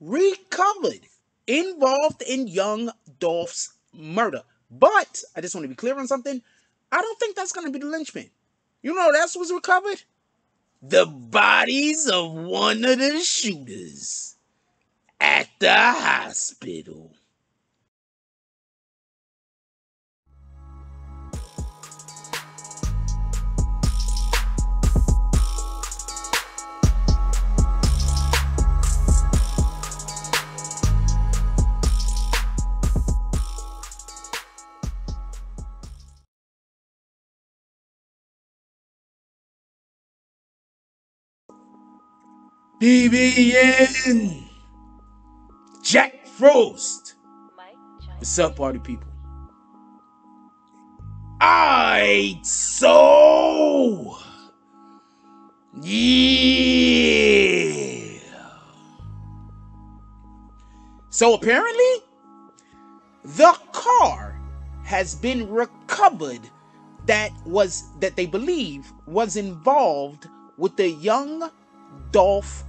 recovered involved in Young Dolph's murder. But I just want to be clear on something. I don't think that's going to be the linchpin. You know what else was recovered? The bodies of one of the shooters at the hospital. BBN Jack Frost. What's up, party people? Alright, so yeah. So apparently, the car has been recovered that they believe was involved with the Young Dolph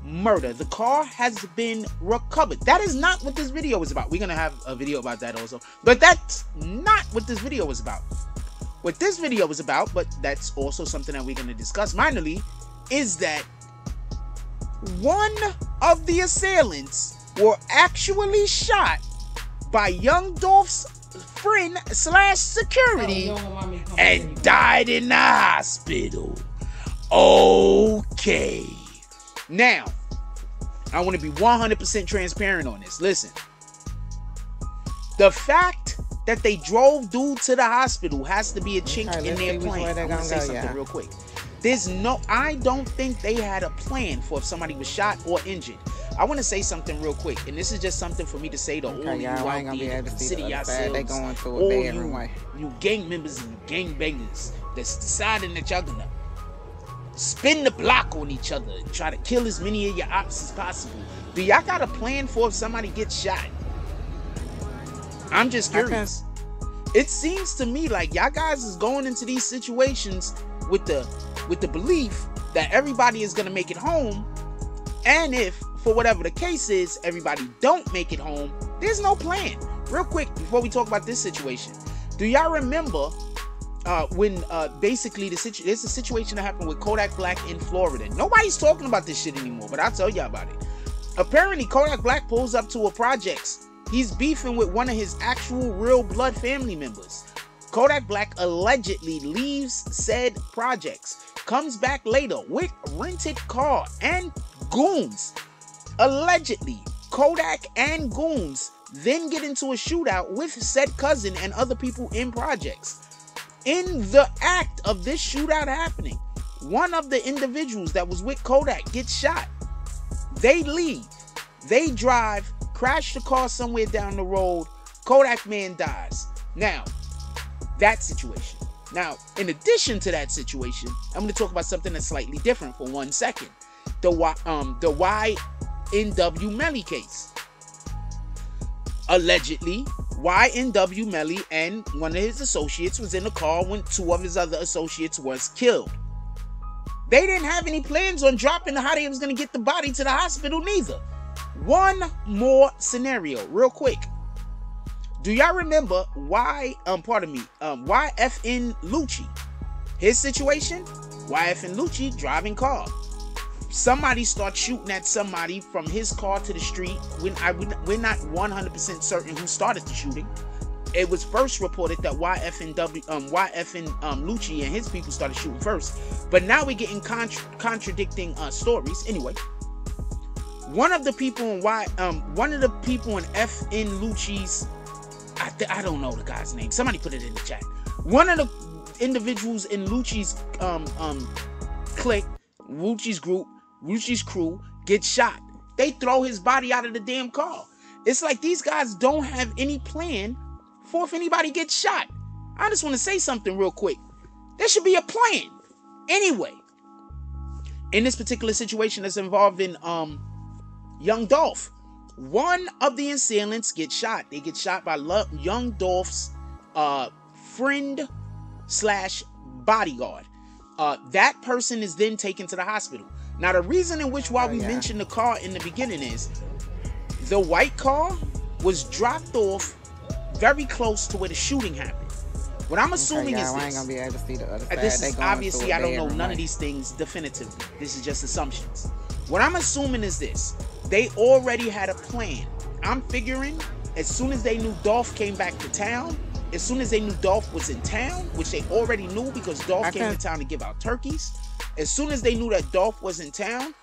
murder. The car has been recovered. That is not what this video is about. We're gonna have a video about that also, but that's not what this video was about. What this video was about, but that's also something that we're gonna discuss minorly, is that one of the assailants were actually shot by Young Dolph's friend / security and died in the hospital. Okay. Now, I want to be 100% transparent on this. Listen. The fact that they drove dude to the hospital has to be a chink in their plan. I want to say something real quick. I don't think they had a plan for if somebody was shot or injured. I want to say something real quick, and this is just something for me to say to all you out there, consider yourselves, all you gang members and gang bangers that's deciding that y'all gonna spin the block on each other and try to kill as many of your ops as possible. Do y'all got a plan for if somebody gets shot? I'm just curious. It seems to me like y'all guys is going into these situations with the belief that everybody is gonna make it home, and if for whatever the case is everybody don't make it home, there's no plan. Real quick before we talk about this situation, do y'all remember when basically there's a situation that happened with Kodak Black in Florida? Nobody's talking about this shit anymore, but I'll tell y'all about it. Apparently Kodak Black pulls up to a projects. He's beefing with one of his actual real blood family members. Kodak Black allegedly leaves said projects, comes back later with rented car and goons. Allegedly, Kodak and goons then get into a shootout with said cousin and other people in projects. In the act of this shootout happening, one of the individuals that was with Kodak gets shot. They leave. They drive, crash the car somewhere down the road. Kodak man dies. Now, that situation. Now, in addition to that situation, I'm going to talk about something that's slightly different for 1 second. The YNW Melly case. Allegedly, YNW Melly and one of his associates was in the car when 2 of his other associates was killed. They didn't have any plans on dropping how they was going to get the body to the hospital neither. One more scenario, real quick. Do y'all remember YFN Lucci? His situation? YFN Lucci driving car. Somebody starts shooting at somebody from his car to the street. We're not 100% certain who started the shooting. It was first reported that YFN Lucci and his people started shooting first, but now we're getting contradicting stories. Anyway, one of the people in FN Lucci's, I don't know the guy's name. Somebody put it in the chat. One of the individuals in Lucci's clique, Lucci's group, Lucci's crew gets shot. They throw his body out of the damn car. It's like these guys don't have any plan for if anybody gets shot. I just want to say something real quick. There should be a plan. Anyway, in this particular situation that's involved in Young Dolph, one of the assailants gets shot. They get shot by Young Dolph's friend / bodyguard. That person is then taken to the hospital. Now, the reason in which why we mentioned the car in the beginning is the white car was dropped off very close to where the shooting happened. What I'm assuming is I ain't gonna be able to see the other side. This is obviously, I don't know none of these things definitively. This is just assumptions. What I'm assuming is this. They already had a plan. I'm figuring as soon as they knew Dolph came back to town, as soon as they knew Dolph was in town, which they already knew because Dolph came to town to give out turkeys. As soon as they knew that Dolph was in town,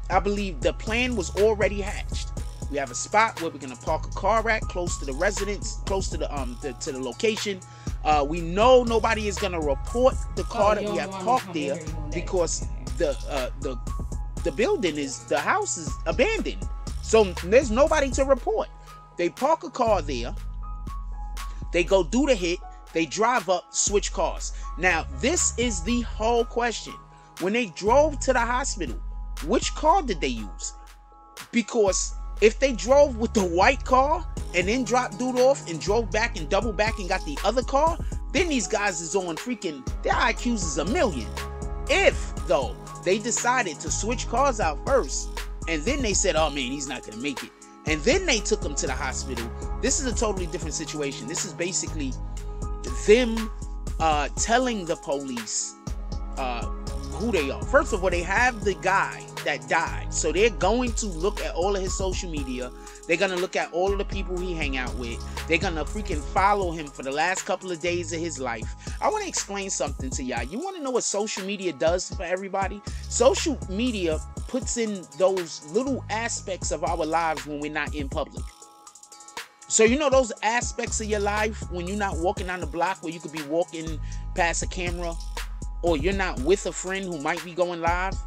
I believe the plan was already hatched. We have a spot where we're gonna park a car at, close to the residence, close to the location. We know nobody is gonna report the car that we have parked there because the building the house is abandoned. So there's nobody to report. They park a car there. They go do the hit. They drive up, switch cars. Now, this is the whole question. When they drove to the hospital, which car did they use? Because if they drove with the white car and then dropped dude off and drove back and doubled back and got the other car, then these guys is on freaking, their IQs is 1,000,000. If, though, they decided to switch cars out first, and then they said, oh man, he's not gonna make it, and then they took him to the hospital, this is a totally different situation. This is basically them telling the police who they are. First of all, they have the guy that died, so they're going to look at all of his social media. They're gonna look at all of the people he hang out with. They're gonna freaking follow him for the last couple of days of his life. I want to explain something to y'all. You want to know what social media does for everybody? Social media puts in those little aspects of our lives when we're not in public. So you know those aspects of your life when you're not walking down the block where you could be walking past a camera, or you're not with a friend who might be going live?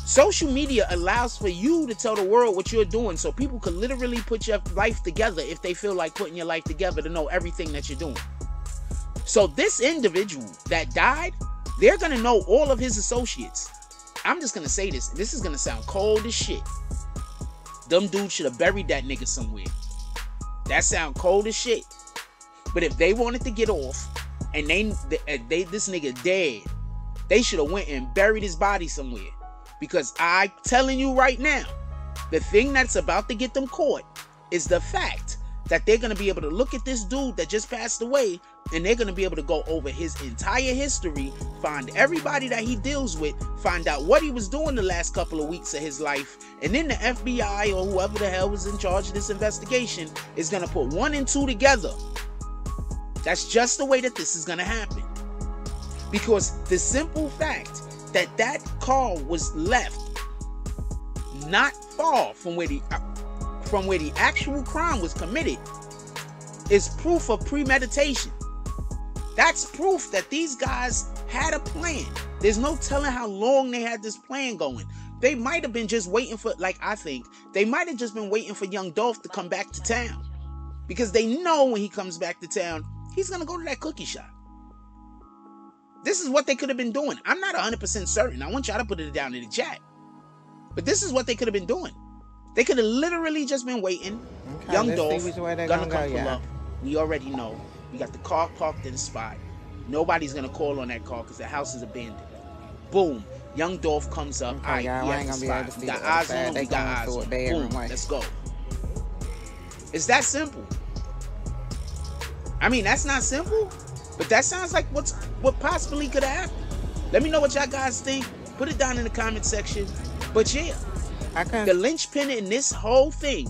Social media allows for you to tell the world what you're doing, so people could literally put your life together if they feel like putting your life together, to know everything that you're doing. So this individual that died, they're gonna know all of his associates. I'm just gonna say this. This is gonna sound cold as shit. Them dudes should have buried that nigga somewhere. That sound cold as shit. But if they wanted to get off and this nigga dead, they should have went and buried his body somewhere. Because I'm telling you right now, the thing that's about to get them caught is the fact that they're going to be able to look at this dude that just passed away, and they're going to be able to go over his entire history, find everybody that he deals with, find out what he was doing the last couple of weeks of his life, and then the FBI or whoever the hell was in charge of this investigation is going to put 1 and 2 together. That's just the way that this is going to happen. Because the simple fact that car was left not far from where the actual crime was committed is proof of premeditation. That's proof that these guys had a plan. There's no telling how long they had this plan going. They might have been just waiting for, like I think, they might have just been waiting for Young Dolph to come back to town. Because they know when he comes back to town, he's going to go to that cookie shop. This is what they could have been doing. I'm not 100% certain. I want y'all to put it down in the chat. But this is what they could have been doing. They could have literally just been waiting. Okay, Young Dolph gonna come pull up. We already know. We got the car parked in the spot. Nobody's gonna call on that car because the house is abandoned. Boom. Young Dolph comes up. Okay, Alright, we at the spot. We got eyes on him. We got eyes on him. Boom. Let's go. It's that simple. I mean, that's not simple, but that sounds like what possibly could have happened. Let me know what y'all guys think. Put it down in the comment section. But yeah, the linchpin in this whole thing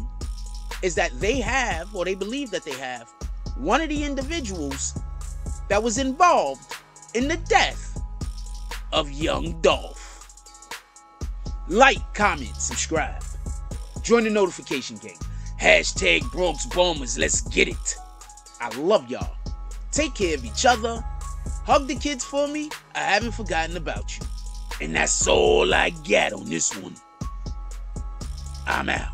is that they have, or they believe that they have, one of the individuals that was involved in the death of Young Dolph. Like, comment, subscribe. Join the notification gang. Hashtag Bronx Bombers. Let's get it. I love y'all. Take care of each other. Hug the kids for me. I haven't forgotten about you. And that's all I got on this one. I'm out.